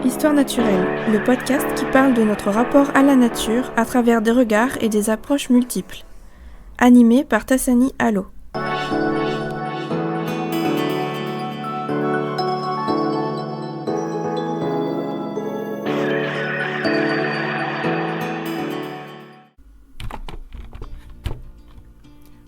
Histoire naturelle, le podcast qui parle de notre rapport à la nature à travers des regards et des approches multiples. Animé par Tassani Allo.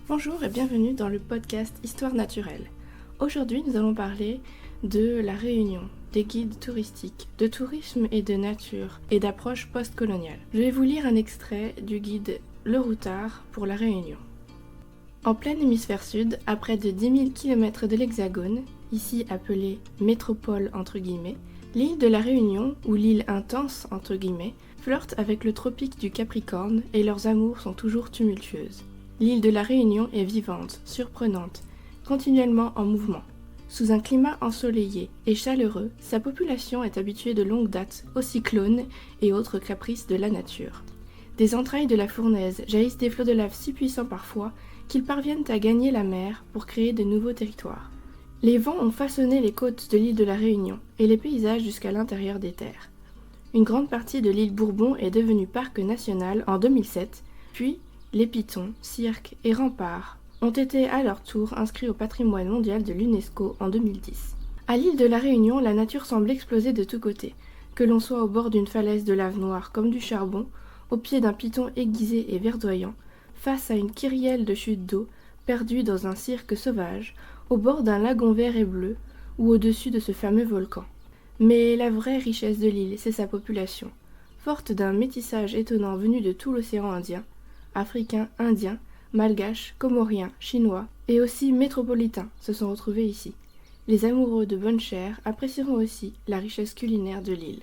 Bonjour et bienvenue dans le podcast Histoire naturelle. Aujourd'hui, nous allons parler de la Réunion, des guides touristiques, de tourisme et de nature et d'approche post-coloniale. Je vais vous lire un extrait du guide Le Routard pour la Réunion. En plein hémisphère sud, à près de 10 000 km de l'Hexagone, ici appelée métropole entre guillemets, l'île de la Réunion, ou l'île intense entre guillemets, flirte avec le tropique du Capricorne et leurs amours sont toujours tumultueuses. L'île de la Réunion est vivante, surprenante, continuellement en mouvement. Sous un climat ensoleillé et chaleureux, sa population est habituée de longue date aux cyclones et autres caprices de la nature. Des entrailles de la fournaise jaillissent des flots de lave si puissants parfois qu'ils parviennent à gagner la mer pour créer de nouveaux territoires. Les vents ont façonné les côtes de l'île de la Réunion et les paysages jusqu'à l'intérieur des terres. Une grande partie de l'île Bourbon est devenue parc national en 2007, puis les pitons, cirques et remparts ont été à leur tour inscrits au patrimoine mondial de l'UNESCO en 2010. À l'île de la Réunion, la nature semble exploser de tous côtés, que l'on soit au bord d'une falaise de lave noire comme du charbon, au pied d'un piton aiguisé et verdoyant, face à une kyrielle de chutes d'eau, perdue dans un cirque sauvage, au bord d'un lagon vert et bleu, ou au-dessus de ce fameux volcan. Mais la vraie richesse de l'île, c'est sa population, forte d'un métissage étonnant venu de tout l'océan Indien, africains, indiens, malgaches, comoriens, chinois et aussi métropolitains se sont retrouvés ici. Les amoureux de bonne chère apprécieront aussi la richesse culinaire de l'île.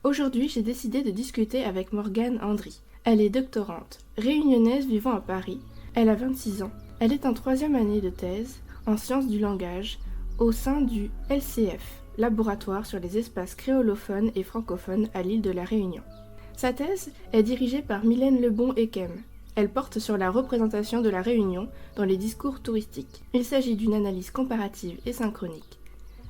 Aujourd'hui, j'ai décidé de discuter avec Morgane Andry. Elle est doctorante, réunionnaise vivant à Paris. Elle a 26 ans. Elle est en 3e année de thèse en sciences du langage au sein du LCF, Laboratoire sur les espaces créolophones et francophones à l'île de la Réunion. Sa thèse est dirigée par Mylène Lebon-Ekem. Elle porte sur la représentation de la Réunion dans les discours touristiques. Il s'agit d'une analyse comparative et synchronique.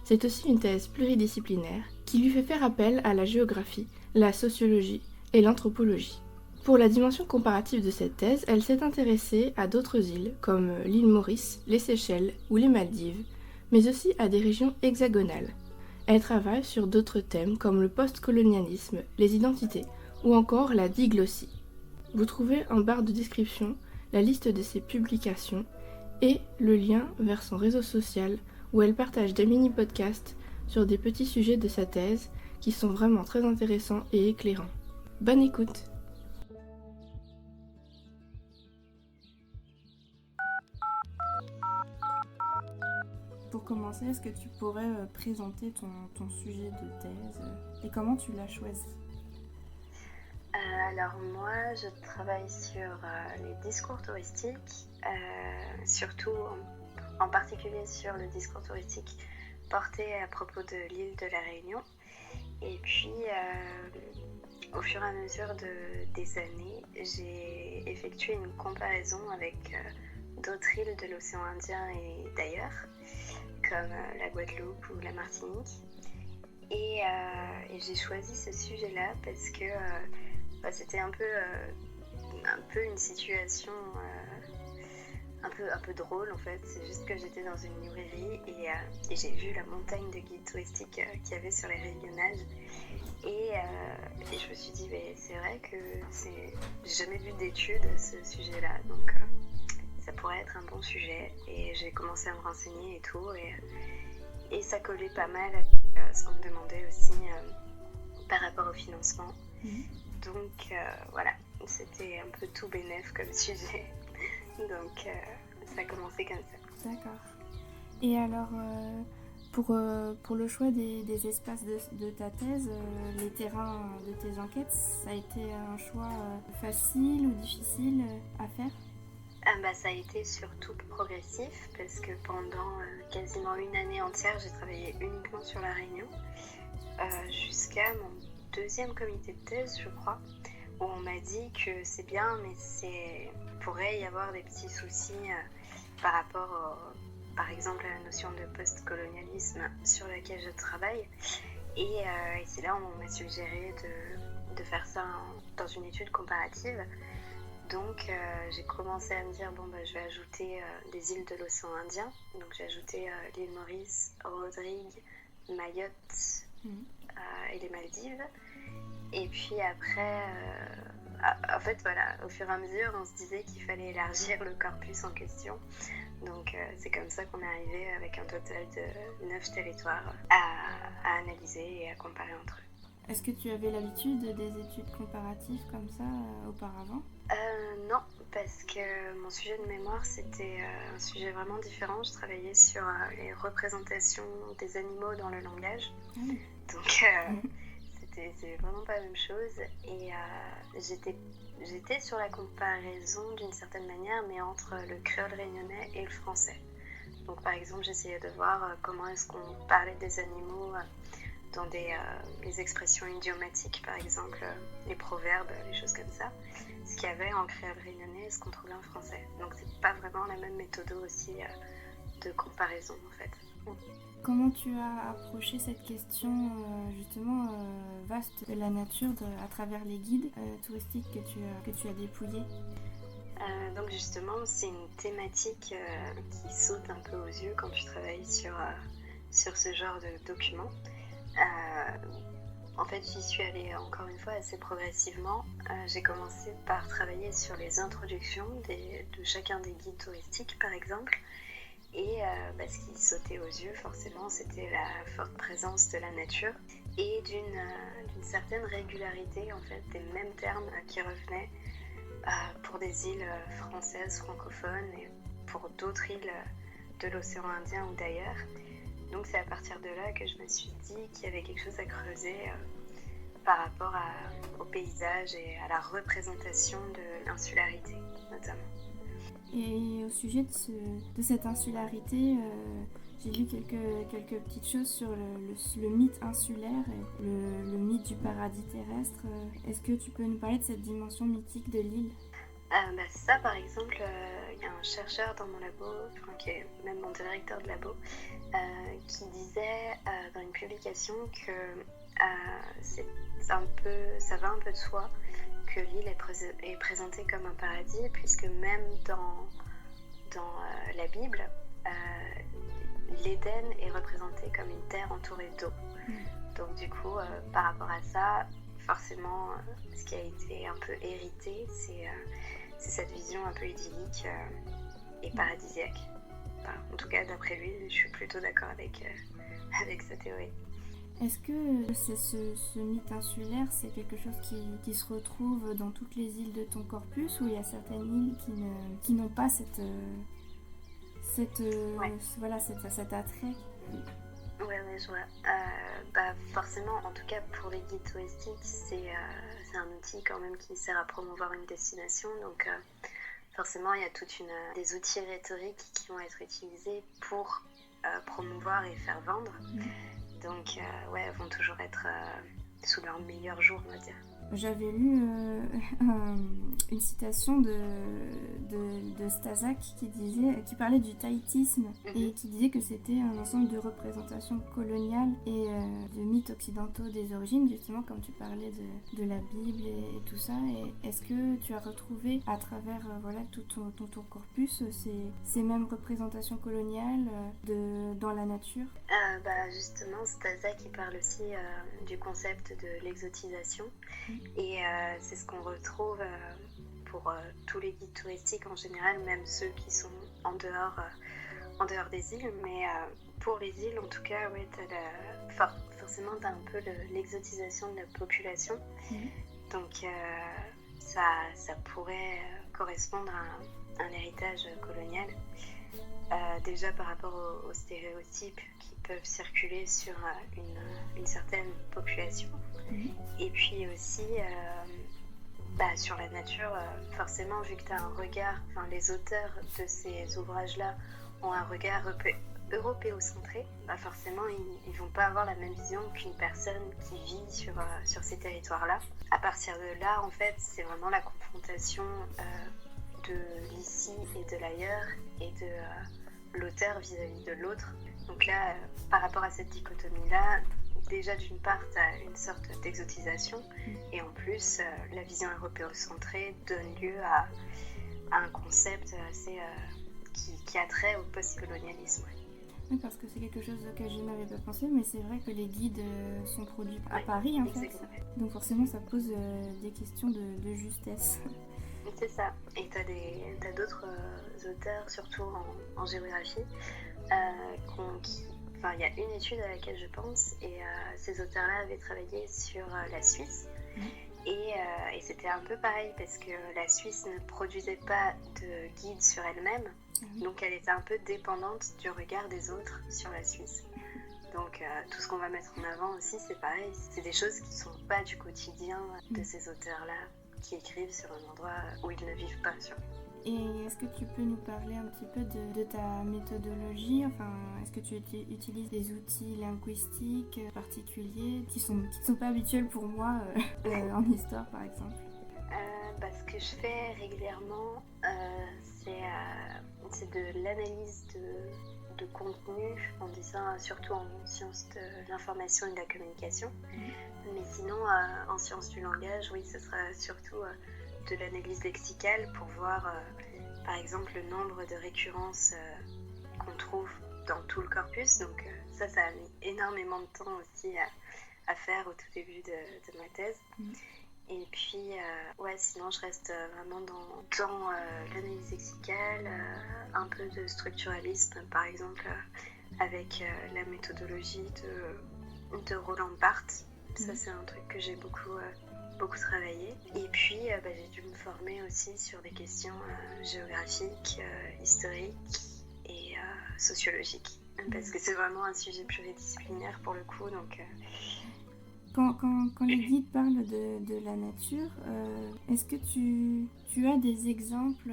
C'est aussi une thèse pluridisciplinaire qui lui fait faire appel à la géographie, la sociologie et l'anthropologie. Pour la dimension comparative de cette thèse, elle s'est intéressée à d'autres îles comme l'île Maurice, les Seychelles ou les Maldives, mais aussi à des régions hexagonales. Elle travaille sur d'autres thèmes comme le post-colonialisme, les identités ou encore la diglossie. Vous trouvez en barre de description la liste de ses publications et le lien vers son réseau social où elle partage des mini-podcasts sur des petits sujets de sa thèse qui sont vraiment très intéressants et éclairants. Bonne écoute! Pour commencer, est-ce que tu pourrais présenter ton sujet de thèse et comment tu l'as choisi? Alors moi, je travaille sur les discours touristiques, surtout en particulier sur le discours touristique porté à propos de l'île de la Réunion. Et puis, au fur et à mesure des années, j'ai effectué une comparaison avec d'autres îles de l'océan Indien et d'ailleurs, comme la Guadeloupe ou la Martinique. Et j'ai choisi ce sujet-là parce que c'était un peu une situation un peu drôle en fait. C'est juste que j'étais dans une librairie et j'ai vu la montagne de guides touristiques qu'il y avait sur les régionales et je me suis dit c'est vrai que j'ai jamais vu d'études à ce sujet-là, donc ça pourrait être un bon sujet. Et j'ai commencé à me renseigner et tout et ça collait pas mal avec ce qu'on me demandait aussi par rapport au financement. Donc voilà, c'était un peu tout bénef comme sujet. Donc ça a commencé comme ça. D'accord. Et alors, pour le choix des espaces de ta thèse, les terrains de tes enquêtes, ça a été un choix facile ou difficile à faire ? Ça a été surtout progressif parce que pendant quasiment une année entière, j'ai travaillé uniquement sur la Réunion jusqu'à mon 2e comité de thèse, je crois, où on m'a dit que c'est bien, mais pourrait y avoir des petits soucis par rapport, par exemple, à la notion de post-colonialisme sur laquelle je travaille. Et c'est là où on m'a suggéré de faire ça dans une étude comparative. Donc j'ai commencé à me dire, je vais ajouter des îles de l'océan Indien. Donc j'ai ajouté l'île Maurice, Rodrigue, Mayotte et les Maldives. Et puis après, en fait voilà, au fur et à mesure, on se disait qu'il fallait élargir le corpus en question. Donc c'est comme ça qu'on est arrivé avec un total de 9 territoires à analyser et à comparer entre eux. Est-ce que tu avais l'habitude des études comparatives comme ça auparavant ? Non, parce que mon sujet de mémoire, c'était un sujet vraiment différent. Je travaillais sur les représentations des animaux dans le langage. Donc c'est vraiment pas la même chose. Et j'étais sur la comparaison d'une certaine manière, mais entre le créole réunionnais et le français. Donc par exemple, j'essayais de voir comment est-ce qu'on parlait des animaux dans les expressions idiomatiques, par exemple, les proverbes, les choses comme ça. Ce qu'il y avait en créole réunionnais et ce qu'on trouvait en français. Donc c'est pas vraiment la même méthode aussi de comparaison en fait. Comment tu as approché cette question justement vaste de la nature à travers les guides touristiques que tu as dépouillés ? Donc justement, c'est une thématique qui saute un peu aux yeux quand tu travailles sur ce genre de documents. En fait, j'y suis allée encore une fois assez progressivement. J'ai commencé par travailler sur les introductions de chacun des guides touristiques, par exemple. Et ce qui sautait aux yeux, forcément, c'était la forte présence de la nature et d'une certaine régularité, en fait, des mêmes termes qui revenaient pour des îles françaises, francophones et pour d'autres îles de l'océan Indien ou d'ailleurs. Donc c'est à partir de là que je me suis dit qu'il y avait quelque chose à creuser par rapport au paysage et à la représentation de l'insularité, notamment. Et au sujet de cette insularité, j'ai lu quelques petites choses sur le mythe insulaire et le mythe du paradis terrestre. Est-ce que tu peux nous parler de cette dimension mythique de l'île ? Ça, par exemple, il y a un chercheur dans mon labo, qui est même mon directeur de labo, qui disait dans une publication que ça va un peu de soi que l'île est présentée comme un paradis, puisque même dans la Bible, l'Éden est représenté comme une terre entourée d'eau. Donc du coup, par rapport à ça, forcément, ce qui a été un peu hérité, c'est cette vision un peu idyllique et paradisiaque. Enfin, en tout cas, d'après lui, je suis plutôt d'accord avec sa théorie. Est-ce que ce mythe insulaire, c'est quelque chose qui se retrouve dans toutes les îles de ton corpus, ou il y a certaines îles qui n'ont pas cet attrait ? Oui, je vois. Forcément, en tout cas pour les guides touristiques, c'est un outil quand même qui sert à promouvoir une destination. Donc forcément, il y a des outils rhétoriques qui vont être utilisés pour promouvoir et faire vendre. Donc elles vont toujours être sous leur meilleur jour, on va dire. J'avais lu une citation de Stasak qui parlait du taïtisme et qui disait que c'était un ensemble de représentations coloniales et de mythes occidentaux des origines, justement comme tu parlais de la Bible et tout ça. Et est-ce que tu as retrouvé à travers tout ton corpus ces mêmes représentations coloniales dans la nature ? Justement, Stasak il parle aussi du concept de l'exotisation. Et c'est ce qu'on retrouve pour tous les guides touristiques en général, même ceux qui sont en dehors des îles. Mais pour les îles, en tout cas, forcément, tu as un peu l'exotisation de la population. Donc, ça pourrait correspondre à un héritage colonial. Déjà par rapport aux stéréotypes qui peuvent circuler sur une certaine population. Et puis aussi sur la nature, forcément, vu que tu as un regard, les auteurs de ces ouvrages-là ont un regard européocentré, forcément ils vont pas avoir la même vision qu'une personne qui vit sur ces territoires-là. À partir de là, en fait, c'est vraiment la confrontation de l'ici et de l'ailleurs et de l'auteur vis-à-vis de l'autre. Donc là, par rapport à cette dichotomie-là, déjà d'une part, tu as une sorte d'exotisation, et en plus, la vision européocentrée donne lieu à un concept assez qui a trait au post-colonialisme. Oui, parce que c'est quelque chose auquel je n'avais pas pensé, mais c'est vrai que les guides sont produits à Paris, en fait. Donc forcément, ça pose des questions de justesse. C'est ça. Et t'as d'autres auteurs, surtout en géographie, il y a une étude à laquelle je pense, et ces auteurs-là avaient travaillé sur la Suisse. Et c'était un peu pareil, parce que la Suisse ne produisait pas de guide sur elle-même, donc elle était un peu dépendante du regard des autres sur la Suisse. Donc tout ce qu'on va mettre en avant aussi, c'est pareil, c'est des choses qui ne sont pas du quotidien de ces auteurs-là, qui écrivent sur un endroit où ils ne vivent pas. Et est-ce que tu peux nous parler un petit peu de ta méthodologie? Enfin, est-ce que tu utilises des outils linguistiques particuliers qui sont pas habituels pour moi en histoire, par exemple? Ce que je fais régulièrement, c'est de l'analyse de contenu, en disant surtout en sciences de l'information et de la communication. Mais sinon, en sciences du langage, oui, ce sera surtout de l'analyse lexicale pour voir, par exemple, le nombre de récurrences qu'on trouve dans tout le corpus. Donc ça a mis énormément de temps aussi à faire au tout début de ma thèse. Et puis, sinon je reste vraiment dans l'analyse lexicale, un peu de structuralisme, par exemple, avec la méthodologie de Roland Barthes. Ça, c'est un truc que j'ai beaucoup travaillé. Et puis, j'ai dû me former aussi sur des questions géographiques, historiques et sociologiques, parce que c'est vraiment un sujet pluridisciplinaire pour le coup, donc... Quand les guides parlent de la nature, est-ce que tu as des exemples,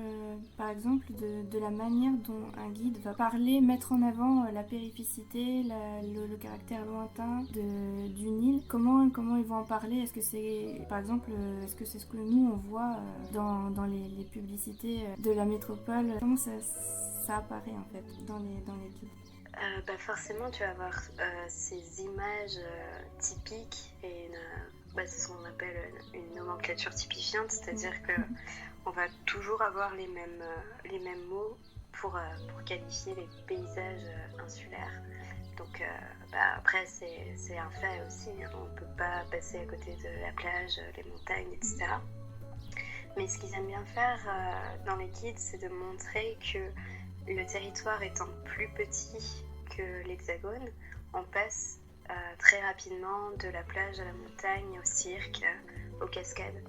par exemple, de la manière dont un guide va parler, mettre en avant la périphicité, le caractère lointain d'une île? Comment ils vont en parler? Est-ce que c'est, par exemple, est-ce que c'est ce que nous on voit dans les publicités de la métropole? Comment ça apparaît en fait dans les guides? Forcément, tu vas avoir ces images typiques et c'est ce qu'on appelle une nomenclature typifiante, c'est-à-dire qu'on va toujours avoir les mêmes mots pour qualifier les paysages insulaires. Donc après, c'est un fait aussi, on ne peut pas passer à côté de la plage, les montagnes, etc. Mais ce qu'ils aiment bien faire dans les guides, c'est de montrer que le territoire étant plus petit que l'Hexagone, on passe très rapidement de la plage à la montagne, au cirque, aux cascades.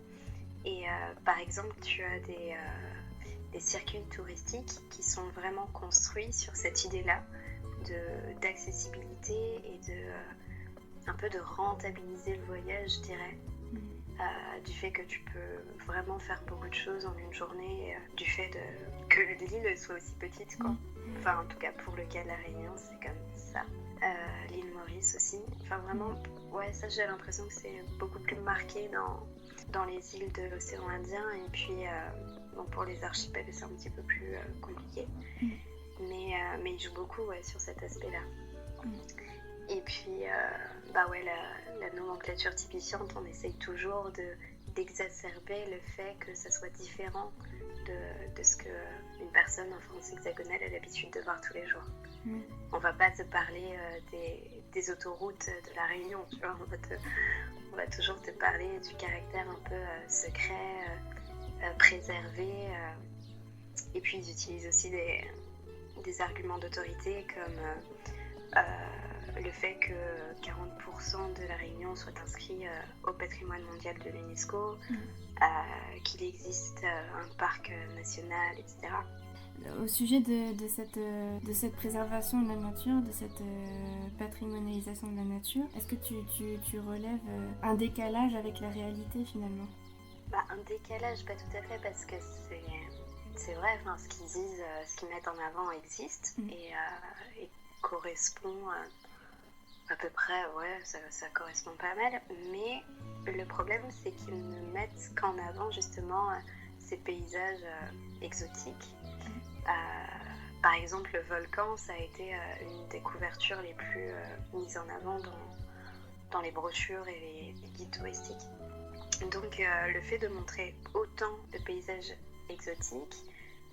Et par exemple, tu as des circuits touristiques qui sont vraiment construits sur cette idée-là d'accessibilité et un peu de rentabiliser le voyage, je dirais. Du fait que tu peux vraiment faire beaucoup de choses en une journée, du fait que l'île soit aussi petite, quoi. Enfin, en tout cas, pour le cas de la Réunion, c'est comme ça. L'île Maurice aussi. Enfin, vraiment, ça, j'ai l'impression que c'est beaucoup plus marqué dans les îles de l'océan Indien. Et puis, pour les archipels, c'est un petit peu plus compliqué. Mais il joue beaucoup sur cet aspect-là. Et puis, la nomenclature typifiante, on essaye toujours d'exacerber le fait que ça soit différent de ce qu'une personne en France hexagonale a l'habitude de voir tous les jours. On va pas te parler des autoroutes de la Réunion, tu vois, on va toujours te parler du caractère un peu secret, préservé. Et puis ils utilisent aussi des arguments d'autorité comme le fait que 40% de la Réunion soit inscrit au patrimoine mondial de l'UNESCO, qu'il existe un parc national, etc. Au sujet de cette préservation de la nature, de cette patrimonialisation de la nature, est-ce que tu relèves un décalage avec la réalité finalement? Un décalage, pas tout à fait, parce que c'est vrai, ce qu'ils disent, ce qu'ils mettent en avant existe et correspond à peu près, ça correspond pas mal, mais le problème c'est qu'ils ne mettent qu'en avant justement ces paysages exotiques. Par exemple, le volcan, ça a été une des couvertures les plus mises en avant dans les brochures et les guides touristiques. Donc le fait de montrer autant de paysages exotiques,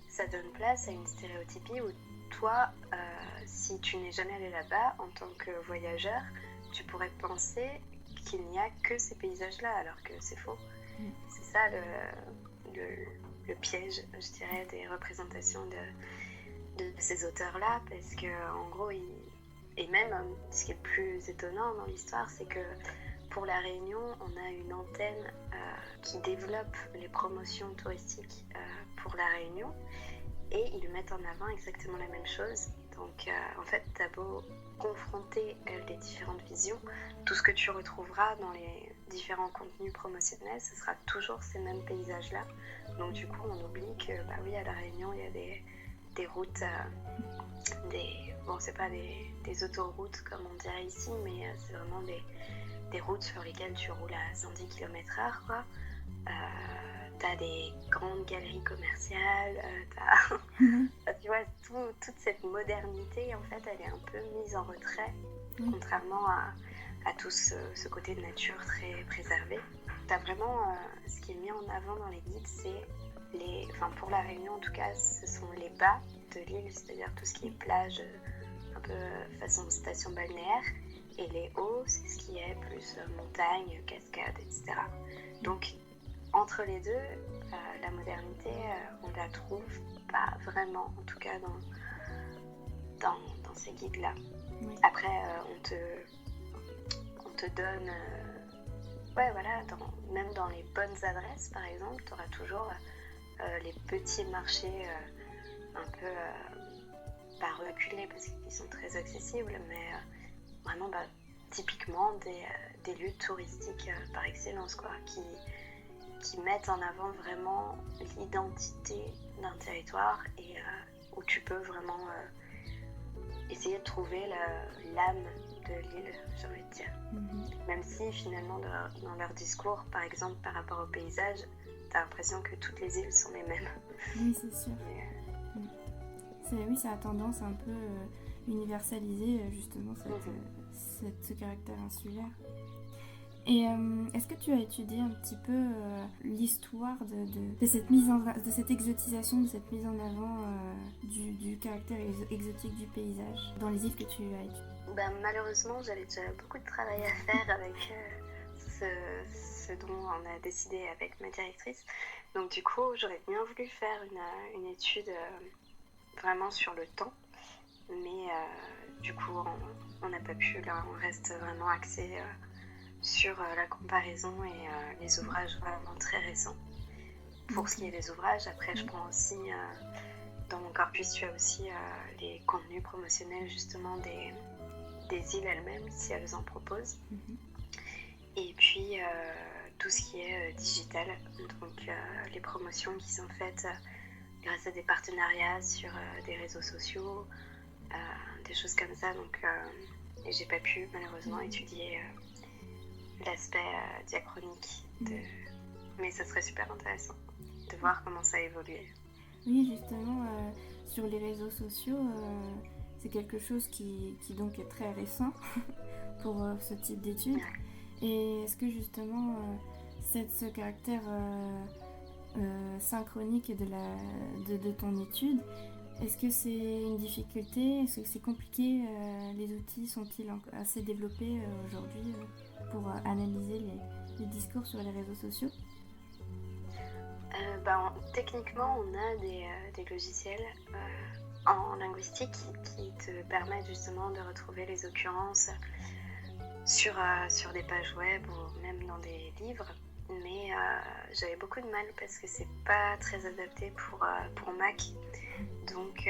ça donne place à une stéréotypie où toi, si tu n'es jamais allé là-bas, en tant que voyageur, tu pourrais penser qu'il n'y a que ces paysages-là, alors que c'est faux. C'est ça le piège, je dirais, des représentations de ces auteurs-là, parce que en gros, et même ce qui est le plus étonnant dans l'histoire, c'est que pour La Réunion, on a une antenne qui développe les promotions touristiques pour La Réunion, et ils mettent en avant exactement la même chose. Donc en fait, t'as beau confronter les différentes visions, tout ce que tu retrouveras dans les différents contenus promotionnels, ce sera toujours ces mêmes paysages-là. Donc du coup, on oublie que oui, à La Réunion, il y a des routes, c'est pas des autoroutes comme on dirait ici, mais c'est vraiment des routes sur lesquelles tu roules à 110 km/h, quoi. T'as des grandes galeries commerciales, tu vois, toute cette modernité, en fait, elle est un peu mise en retrait, contrairement à tout ce côté de nature très préservé. T'as vraiment, ce qui est mis en avant dans les guides, c'est pour La Réunion en tout cas, ce sont les bas de l'île, c'est-à-dire tout ce qui est plage, un peu façon station balnéaire, et les hauts, c'est ce qui est plus montagne, cascade, etc. Donc, entre les deux, la modernité, on la trouve pas vraiment, en tout cas dans ces guides-là. Oui. Après, on te donne, même dans les bonnes adresses, par exemple, tu auras toujours les petits marchés un peu, pas reculés parce qu'ils sont très accessibles, mais vraiment typiquement des lieux touristiques par excellence, quoi, qui mettent en avant vraiment l'identité d'un territoire et où tu peux vraiment essayer de trouver l'âme de l'île, j'ai envie de dire. Mm-hmm. Même si finalement dans leur discours, par exemple par rapport au paysage, t'as l'impression que toutes les îles sont les mêmes. Oui, c'est sûr. Oui, ça a tendance un peu universaliser justement ce caractère insulaire. Et est-ce que tu as étudié un petit peu l'histoire de cette exotisation, de cette mise en avant du caractère exotique du paysage dans les îles que tu as étudiées? Malheureusement, j'avais déjà beaucoup de travail à faire avec ce dont on a décidé avec ma directrice. Donc du coup, j'aurais bien voulu faire une étude vraiment sur le temps. Mais du coup, on n'a pas pu. Là, on reste vraiment axé sur la comparaison et les ouvrages vraiment très récents. Pour ce qui est des ouvrages, après je prends aussi, dans mon corpus, tu as aussi les contenus promotionnels justement des îles elles-mêmes, si elles en proposent. Et puis tout ce qui est digital, donc les promotions qui sont faites grâce à des partenariats sur des réseaux sociaux, des choses comme ça. Donc et j'ai pas pu malheureusement étudier l'aspect diachronique, mais ça serait super intéressant de voir comment ça a évolué. Oui, justement, sur les réseaux sociaux, c'est quelque chose qui donc est très récent pour ce type d'études. Ouais. Et est-ce que justement, ce caractère synchronique de ton étude, est-ce que c'est une difficulté? Est-ce que c'est compliqué? Les outils sont-ils assez développés aujourd'hui pour analyser les discours sur les réseaux sociaux? Techniquement, on a des logiciels en linguistique qui te permettent justement de retrouver les occurrences sur des pages web ou même dans des livres. Mais j'avais beaucoup de mal parce que c'est pas très adapté pour Mac. Donc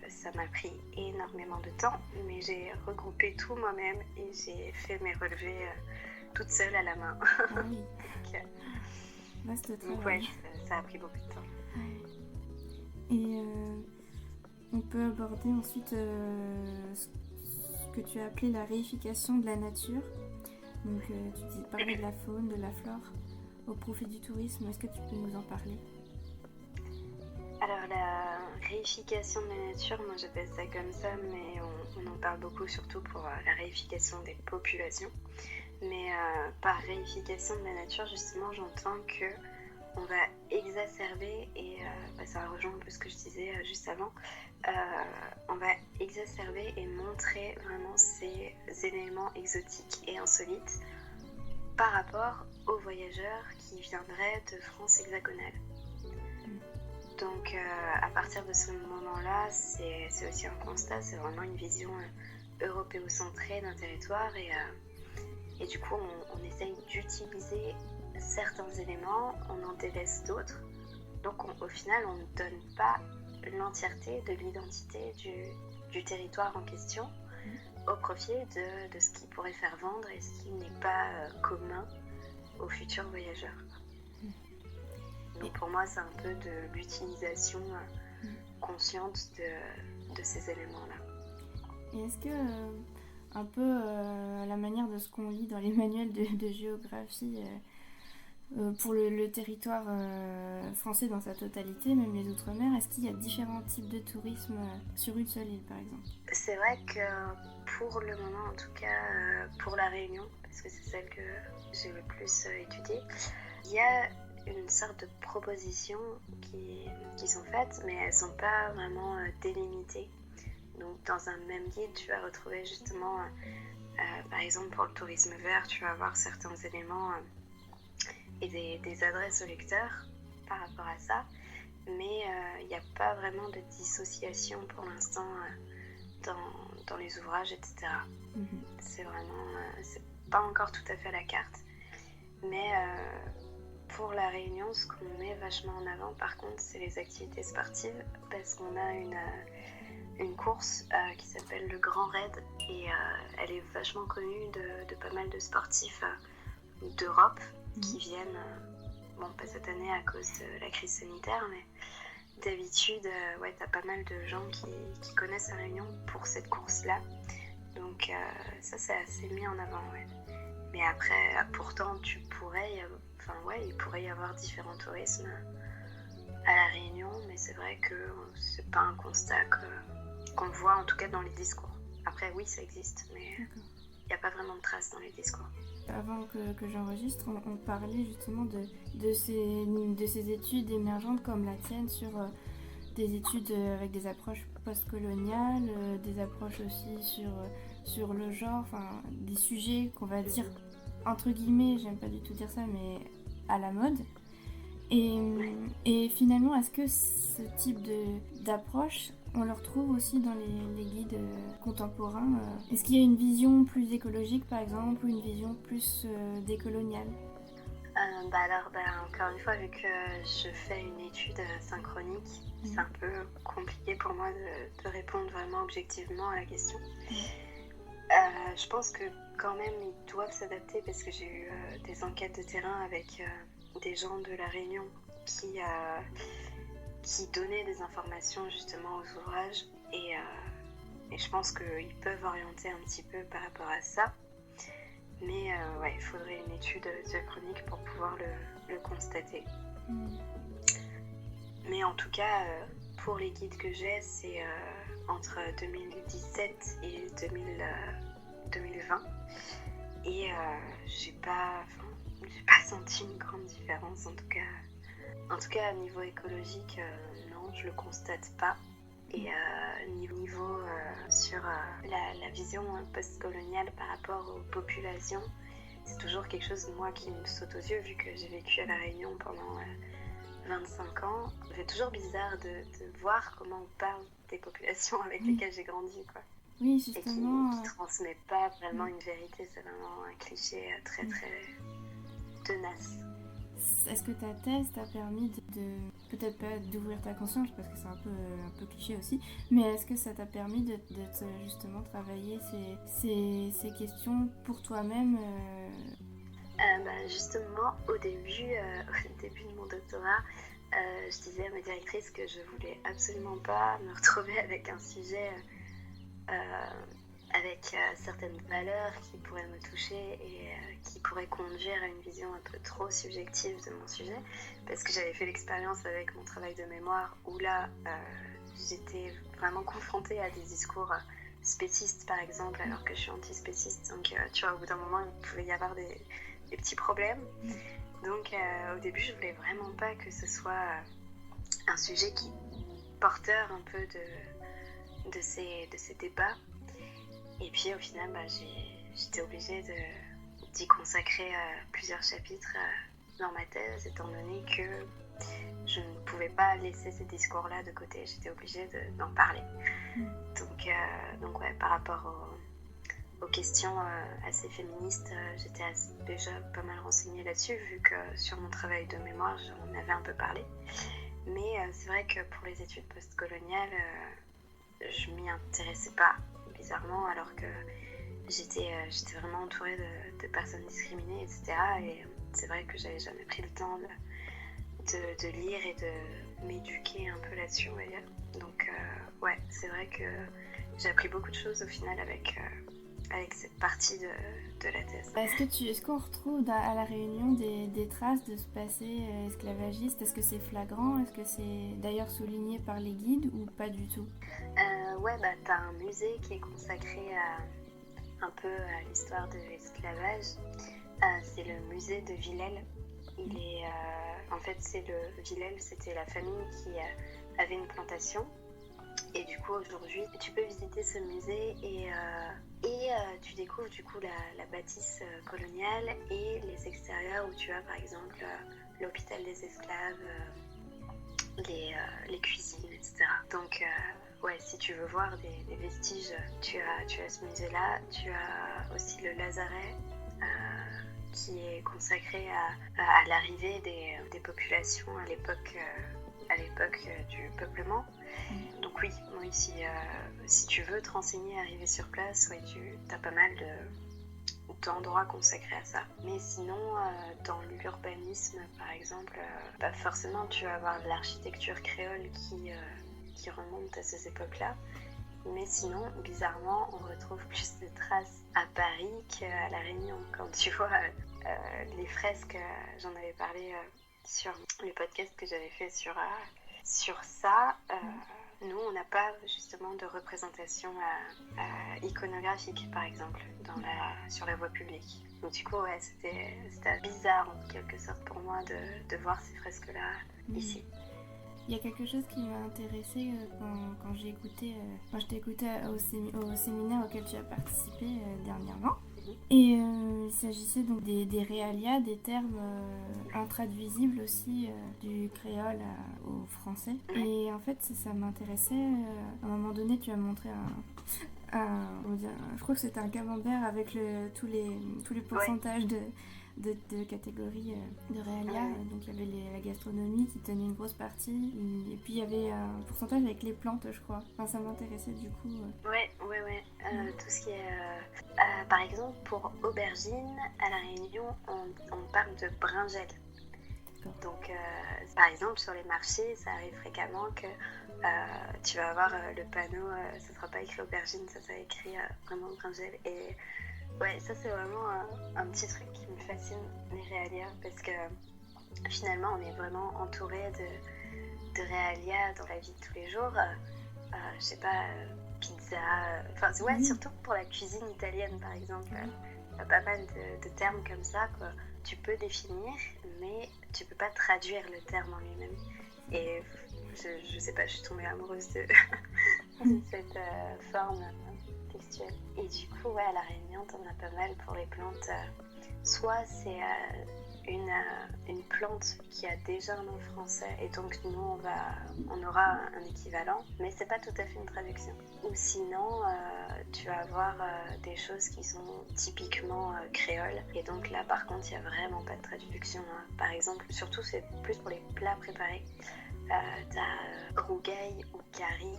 ça m'a pris énormément de temps, mais j'ai regroupé tout moi-même et j'ai fait mes relevés toute seule à la main. Ah oui. Donc ouais, ça a pris beaucoup de temps. Et on peut aborder ensuite ce que tu as appelé la réification de la nature. Donc tu parlais de la faune, de la flore au profit du tourisme. Est-ce que tu peux nous en parler? Alors la réification de la nature, moi j'appelle ça comme ça, mais on en parle beaucoup surtout pour la réification des populations. Mais par réification de la nature, justement, j'entends que on va exacerber, et ça rejoint un peu ce que je disais juste avant, on va exacerber et montrer vraiment ces éléments exotiques et insolites par rapport aux voyageurs qui viendraient de France hexagonale. Donc à partir de ce moment-là, c'est aussi un constat, c'est vraiment une vision européocentrée d'un territoire, et du coup on essaye d'utiliser certains éléments, on en délaisse d'autres. Donc au final on ne donne pas l'entièreté de l'identité du territoire en question au profit de ce qui pourrait faire vendre et ce qui n'est pas commun aux futurs voyageurs. Donc pour moi, c'est un peu de l'utilisation consciente de ces éléments-là. Et est-ce que, un peu à la manière de ce qu'on lit dans les manuels de géographie, pour le territoire français dans sa totalité, même les Outre-mer, est-ce qu'il y a différents types de tourisme sur une seule île, par exemple ? C'est vrai que pour le moment, en tout cas pour la Réunion, parce que c'est celle que j'ai le plus étudiée, il y a une sorte de propositions qui sont faites, mais elles ne sont pas vraiment délimitées. Donc dans un même guide, tu vas retrouver justement, par exemple pour le tourisme vert, tu vas avoir certains éléments et des adresses au lecteur par rapport à ça, mais il n'y a pas vraiment de dissociation pour l'instant dans les ouvrages, etc. C'est vraiment, c'est pas encore tout à fait à la carte, mais pour la Réunion, ce qu'on met vachement en avant, par contre, c'est les activités sportives, parce qu'on a une course qui s'appelle le Grand Raid, et elle est vachement connue de pas mal de sportifs d'Europe qui viennent, bon, pas cette année à cause de la crise sanitaire, mais d'habitude, t'as pas mal de gens qui connaissent la Réunion pour cette course-là. Donc ça, c'est assez mis en avant, ouais. Mais après, pourtant, il pourrait y avoir différents tourismes à la Réunion, mais c'est vrai que c'est pas un constat qu'on voit, en tout cas dans les discours. Après, oui, ça existe, mais il n'y a pas vraiment de traces dans les discours. Avant que j'enregistre, on parlait justement de ces études émergentes comme la tienne sur des études avec des approches postcoloniales, des approches aussi sur le genre, enfin des sujets qu'on va dire entre guillemets, j'aime pas du tout dire ça, mais à la mode. Et finalement, est-ce que ce type d'approche, on le retrouve aussi dans les guides contemporains? Est-ce qu'il y a une vision plus écologique, par exemple, ou une vision plus décoloniale? Encore une fois, vu que je fais une étude synchronique, c'est un peu compliqué pour moi de répondre vraiment objectivement à la question. Je pense que quand même, ils doivent s'adapter, parce que j'ai eu des enquêtes de terrain avec des gens de la Réunion qui donnaient des informations justement aux ouvrages, et je pense qu'ils peuvent orienter un petit peu par rapport à ça. Mais il faudrait une étude diachronique pour pouvoir le constater. Mais en tout cas, pour les guides que j'ai, c'est entre 2017 et 2020. Et j'ai pas senti une grande différence, en tout cas au niveau écologique, non, je le constate pas. Et niveau sur la vision postcoloniale par rapport aux populations, c'est toujours quelque chose, moi, qui me saute aux yeux, vu que j'ai vécu à La Réunion pendant 25 ans. C'est toujours bizarre de voir comment on parle des populations avec lesquelles j'ai grandi, quoi. Oui, justement. Et qui ne transmet pas vraiment une vérité, c'est vraiment un cliché très très tenace. Est-ce que ta thèse t'a permis de peut-être pas d'ouvrir ta conscience, parce que c'est un peu cliché aussi, mais est-ce que ça t'a permis de justement travailler ces questions pour toi-même Justement, au début de mon doctorat, je disais à ma directrice que je voulais absolument pas me retrouver avec un sujet avec certaines valeurs qui pourraient me toucher et qui pourraient conduire à une vision un peu trop subjective de mon sujet, parce que j'avais fait l'expérience avec mon travail de mémoire où là j'étais vraiment confrontée à des discours spéciste par exemple, alors que je suis antispéciste. Donc tu vois, au bout d'un moment, il pouvait y avoir des petits problèmes. Donc au début, je voulais vraiment pas que ce soit un sujet qui porteur un peu de ces débats. Et puis au final, j'étais obligée d'y consacrer plusieurs chapitres dans ma thèse, étant donné que je ne pouvais pas laisser ces discours-là de côté, j'étais obligée d'en parler. Donc ouais, par rapport aux questions assez féministes, j'étais déjà pas mal renseignée là-dessus, vu que sur mon travail de mémoire, j'en avais un peu parlé. Mais c'est vrai que pour les études postcoloniales, je m'y intéressais pas, bizarrement, alors que j'étais vraiment entourée de personnes discriminées, etc. Et c'est vrai que j'avais jamais pris le temps de lire et de m'éduquer un peu là-dessus, on va dire. Donc ouais, c'est vrai que j'ai appris beaucoup de choses au final avec cette partie de la thèse. Est-ce qu'on retrouve à la Réunion des traces de ce passé esclavagiste? Est-ce que c'est flagrant? Est-ce que c'est d'ailleurs souligné par les guides ou pas du tout? Ouais, t'as un musée qui est consacré un peu à l'histoire de l'esclavage. C'est le musée de Villèle. Il est, en fait, Villèle, c'était la famille qui avait une plantation. Et du coup, aujourd'hui, tu peux visiter ce musée et tu découvres du coup la bâtisse coloniale et les extérieurs où tu as par exemple l'hôpital des esclaves, les cuisines, etc. Donc, ouais, si tu veux voir des vestiges, tu as ce musée-là. Tu as aussi le lazaret qui est consacré à l'arrivée des populations à l'époque du peuplement. Donc oui, si tu veux te renseigner, arriver sur place, ouais, tu as pas mal d'endroits consacrés à ça. Mais sinon, dans l'urbanisme, par exemple, forcément, tu vas avoir de l'architecture créole qui remonte à ces époques-là. Mais sinon, bizarrement, on retrouve plus de traces à Paris qu'à La Réunion. Quand tu vois les fresques, j'en avais parlé sur le podcast que j'avais fait sur ça. Nous, on n'a pas justement de représentation iconographique, par exemple, sur la voie publique. Donc du coup, ouais, c'était bizarre en quelque sorte pour moi de voir ces fresques-là ici. Il y a quelque chose qui m'a intéressée quand j'ai écouté, je t'ai écouté au séminaire auquel tu as participé dernièrement. Et il s'agissait donc des réalias, des termes intraduisibles aussi du créole au français. Et en fait, ça m'intéressait. À un moment donné, tu as montré je crois que c'était un camembert avec tous les pourcentages de catégories de réalia. Donc il y avait la gastronomie qui tenait une grosse partie. Et puis il y avait un pourcentage avec les plantes, je crois. Enfin, ça m'intéressait du coup. Ouais. Tout ce qui est... par exemple, pour aubergine, à La Réunion, on parle de brinjelle. Donc, par exemple, sur les marchés, ça arrive fréquemment que tu vas avoir le panneau, ça ne sera pas écrit aubergine, ça sera écrit vraiment brinjelle. Et ouais, ça c'est vraiment un petit truc qui me fascine, les réalias, parce que finalement, on est vraiment entouré de réalias dans la vie de tous les jours. Je sais pas, pizza, ouais, surtout pour la cuisine italienne, par exemple. Il y a pas mal de termes comme ça que tu peux définir, mais tu peux pas traduire le terme en lui-même. Et je sais pas, je suis tombée amoureuse de cette forme textuelle. Et du coup, ouais, à La Réunion, t'en as pas mal pour les plantes. Soit c'est une plante qui a déjà un nom français et donc nous on aura un équivalent, mais c'est pas tout à fait une traduction. Ou sinon tu vas avoir des choses qui sont typiquement créoles et donc là par contre il n'y a vraiment pas de traduction. Par exemple, surtout c'est plus pour les plats préparés, t'as rougail ou curry,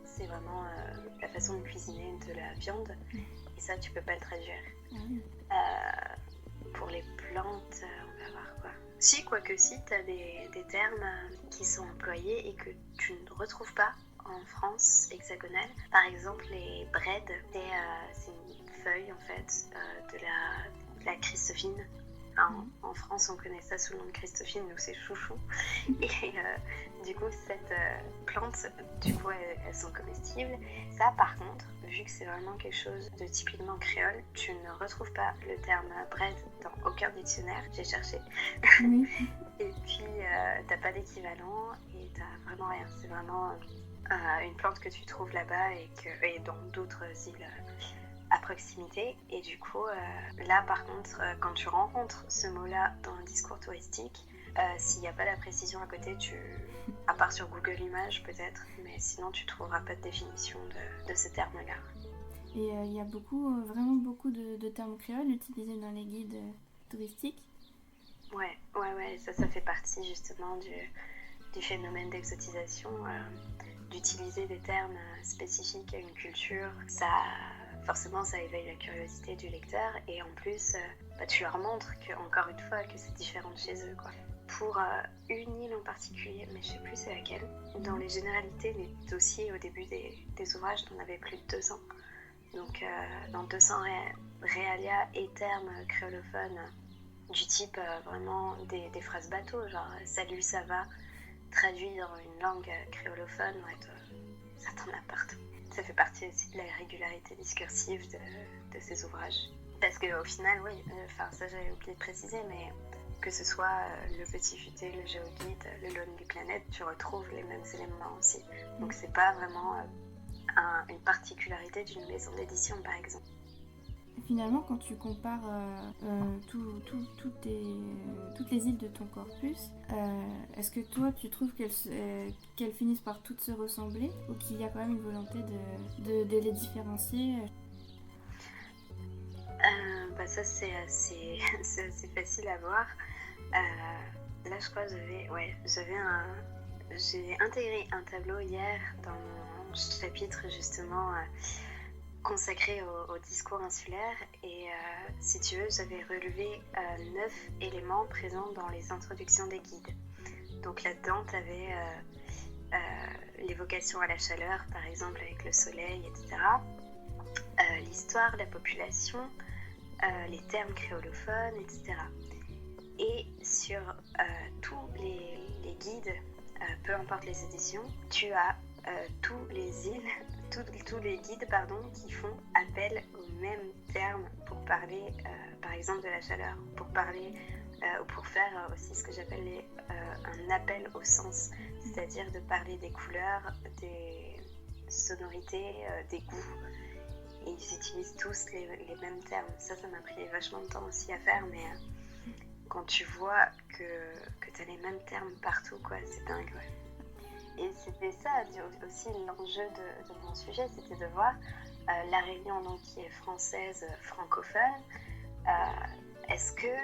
c'est vraiment la façon de cuisiner de la viande et ça tu peux pas le traduire. Pour les plantes, on va voir quoi. Si, quoique si, tu as des termes qui sont employés et que tu ne retrouves pas en France hexagonale. Par exemple, les braides, c'est une feuille en fait de la Christophine. En France, on connaît ça sous le nom de Christophine, nous c'est chouchou. Et du coup, cette plante, elles sont comestibles. Ça, par contre, vu que c'est vraiment quelque chose de typiquement créole, tu ne retrouves pas le terme bread dans aucun dictionnaire. J'ai cherché. Oui. Et puis, t'as pas d'équivalent et t'as vraiment rien. C'est vraiment une plante que tu trouves là-bas et dans d'autres îles à proximité. Et du coup, là, par contre, quand tu rencontres ce mot-là dans un discours touristique, s'il n'y a pas la précision à côté, à part sur Google Images peut-être, mais sinon tu trouveras pas de définition de ce terme-là. Et il y a vraiment beaucoup de termes créoles utilisés dans les guides touristiques. Ouais, ça fait partie justement du phénomène d'exotisation, d'utiliser des termes spécifiques à une culture. Forcément, ça éveille la curiosité du lecteur et en plus, tu leur montres encore une fois que c'est différent de chez eux, quoi. Pour une île en particulier, mais je sais plus c'est laquelle, dans les généralités, les dossiers au début des ouvrages, t'en avais plus de 200. Donc dans 200 réalia et termes créolophones du type vraiment des phrases bateau, genre « salut, ça va », traduit dans une langue créolophone, ça t'en a partout. Ça fait partie aussi de la régularité discursive de ces ouvrages. Parce qu'au final, ça j'avais oublié de préciser, mais que ce soit le Petit Futé, le Géoguide, le Lonely Planet, tu retrouves les mêmes éléments aussi. Donc c'est pas vraiment une particularité d'une maison d'édition, par exemple. Finalement, quand tu compares toutes les îles de ton corpus, est-ce que toi, tu trouves qu'elles finissent par toutes se ressembler ou qu'il y a quand même une volonté de les différencier? Ça, c'est assez facile à voir. Là, je crois que j'ai intégré un tableau hier dans mon chapitre, justement, consacré au discours insulaire et si tu veux j'avais relevé 9 éléments présents dans les introductions des guides. Donc là-dedans tu avais l'évocation à la chaleur par exemple avec le soleil, etc. L'histoire, la population, les termes créolophones, etc. Et sur tous les guides, peu importe les éditions, tu as tous les guides qui font appel aux mêmes termes pour parler par exemple de la chaleur, pour parler ou pour faire aussi ce que j'appelle un appel au sens, c'est-à-dire de parler des couleurs, des sonorités, des goûts. Et ils utilisent tous les mêmes termes. Ça m'a pris vachement de temps aussi à faire, mais quand tu vois que tu as les mêmes termes partout, quoi, c'est dingue, ouais. Et c'était ça aussi l'enjeu de mon sujet, c'était de voir la Réunion donc, qui est française, francophone. Est-ce que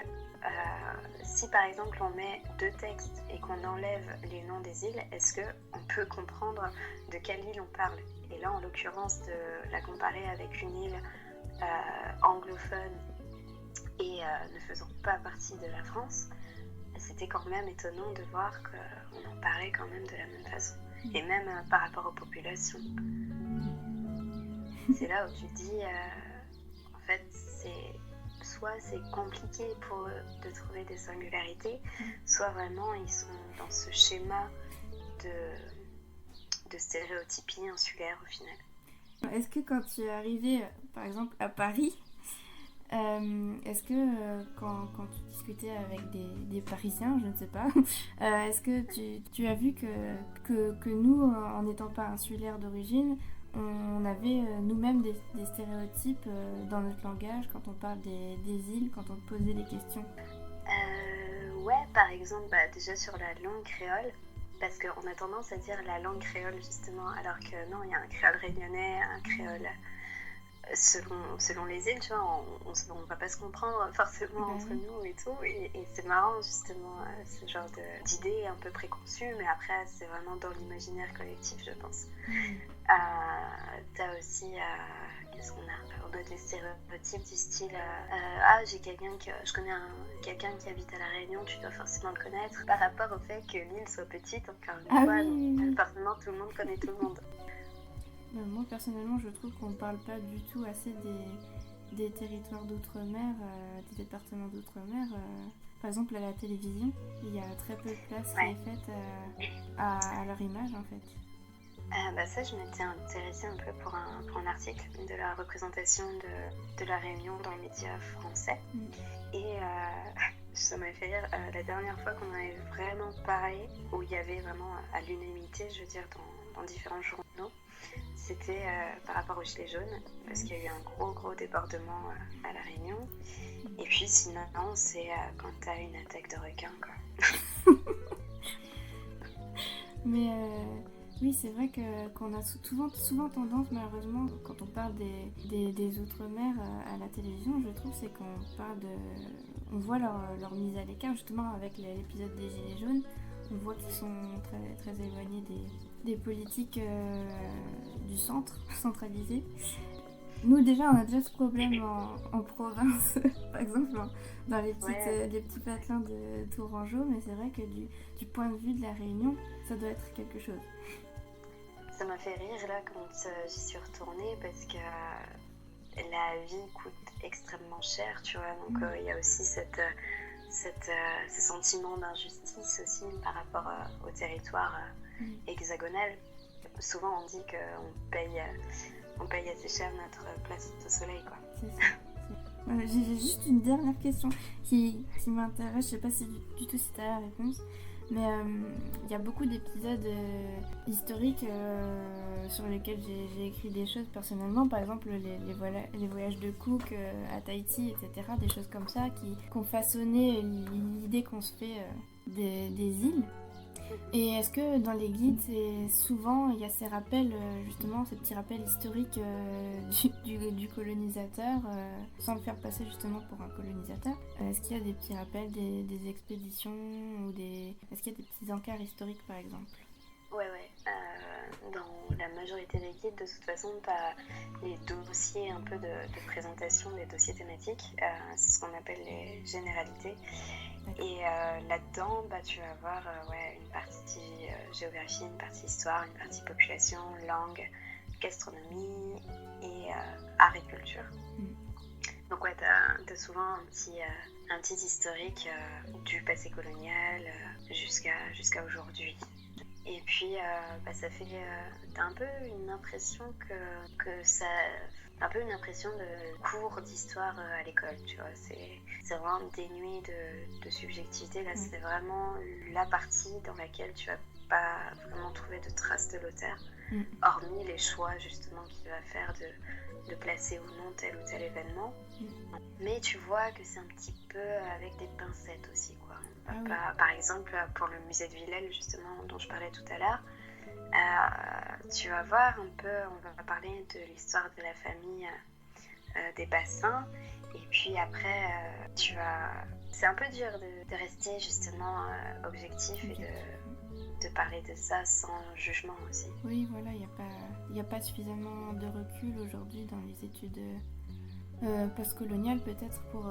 si par exemple on met 2 textes et qu'on enlève les noms des îles, est-ce qu'on peut comprendre de quelle île on parle? Et là en l'occurrence de la comparer avec une île anglophone et ne faisant pas partie de la France, c'était quand même étonnant de voir qu'on en parlait quand même de la même façon. Et même par rapport aux populations. C'est là où tu te dis, en fait, soit c'est compliqué pour eux de trouver des singularités, soit vraiment ils sont dans ce schéma de stéréotypie insulaire au final. Est-ce que quand tu es arrivé, par exemple, à Paris, est-ce que quand tu discutais avec des Parisiens, je ne sais pas, est-ce que tu as vu que nous, en n'étant pas insulaires d'origine, on avait nous-mêmes des stéréotypes dans notre langage quand on parle des îles, quand on te posait des questions? Ouais, par exemple, déjà sur la langue créole, parce qu'on a tendance à dire la langue créole justement, alors que non, il y a un créole réunionnais, un créole selon les îles, tu vois, on va pas se comprendre forcément entre nous et tout, et c'est marrant justement ce genre d'idées un peu préconçues, mais après c'est vraiment dans l'imaginaire collectif, je pense. T'as aussi qu'est-ce qu'on a? On a des stéréotypes du style je connais quelqu'un qui habite à La Réunion, tu dois forcément le connaître, par rapport au fait que l'île soit petite, encore une fois, donc forcément tout le monde connaît tout le monde. Moi personnellement je trouve qu'on ne parle pas du tout assez des territoires d'outre-mer, des départements d'outre-mer, par exemple à la télévision, il y a très peu de place qui est faite à leur image en fait. Ça, je m'étais intéressée un peu pour un article de la représentation de la Réunion dans les médias français. Et ça m'a fait rire, la dernière fois qu'on avait vraiment parlé, où il y avait vraiment à l'unanimité, je veux dire, dans différents journaux, c'était par rapport aux Gilets jaunes, parce qu'il y a eu un gros débordement à la Réunion. Et puis sinon, c'est quand t'as une attaque de requin, quoi. Mais oui, c'est vrai qu'on a souvent tendance, malheureusement, quand on parle des Outre-mer à la télévision, je trouve, c'est qu'on parle on voit leur mise à l'écart, justement, avec l'épisode des Gilets jaunes. On voit qu'ils sont très, très éloignés des politiques du centre, centralisées. Nous, déjà, on a déjà ce problème en province, par exemple, dans les petits patelins de Tourangeau, mais c'est vrai que du point de vue de la Réunion, ça doit être quelque chose. Ça m'a fait rire là quand j'y suis retournée parce que la vie coûte extrêmement cher, tu vois. Donc il y a aussi ce sentiment d'injustice aussi par rapport au territoire hexagonal. Souvent on dit qu'on paye assez cher notre place au soleil, quoi. C'est ça. J'ai juste une dernière question qui m'intéresse. Je sais pas du tout si tu as la réponse. Mais il y a beaucoup d'épisodes historiques sur lesquels j'ai écrit des choses personnellement. Par exemple, les voyages de Cook à Tahiti, etc. Des choses comme ça qui ont façonné l'idée qu'on se fait des îles. Et est-ce que dans les guides, souvent il y a ces rappels, justement, ces petits rappels historiques du colonisateur, sans le faire passer justement pour un colonisateur? Est-ce qu'il y a des petits rappels des expéditions ou est-ce qu'il y a des petits encarts historiques par exemple? Ouais. Dans la majorité des guides, de toute façon, tu as les dossiers un peu de présentation, les dossiers thématiques. C'est ce qu'on appelle les généralités. Et là-dedans, tu vas avoir une partie géographie, une partie histoire, une partie population, langue, gastronomie et art et culture. Donc t'as souvent un petit historique du passé colonial jusqu'à aujourd'hui. Et puis ça fait t'as un peu une impression que ça, un peu une impression de cours d'histoire à l'école, tu vois. C'est vraiment dénué de subjectivité. Là, c'est vraiment la partie dans laquelle tu vas pas vraiment trouver de traces de l'auteur, hormis les choix justement qu'il va faire de placer ou non tel ou tel événement. Mais tu vois que c'est un petit peu avec des pincettes aussi, quoi. Par exemple, pour le musée de Villèle, justement, dont je parlais tout à l'heure, tu vas voir un peu, on va parler de l'histoire de la famille des bassins, et puis après, c'est un peu dur de rester justement objectif et de parler de ça sans jugement aussi. Oui, voilà, il n'y a pas suffisamment de recul aujourd'hui dans les études postcoloniales, peut-être, pour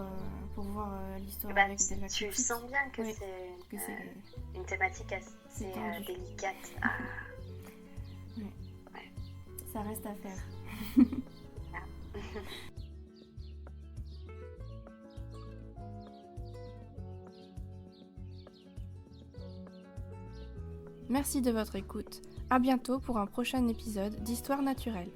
voir l'histoire avec de la critique. Tu sens bien que c'est une thématique assez délicate à... Ouais. Ça reste à faire. Merci de votre écoute. À bientôt pour un prochain épisode d'Histoire naturelle.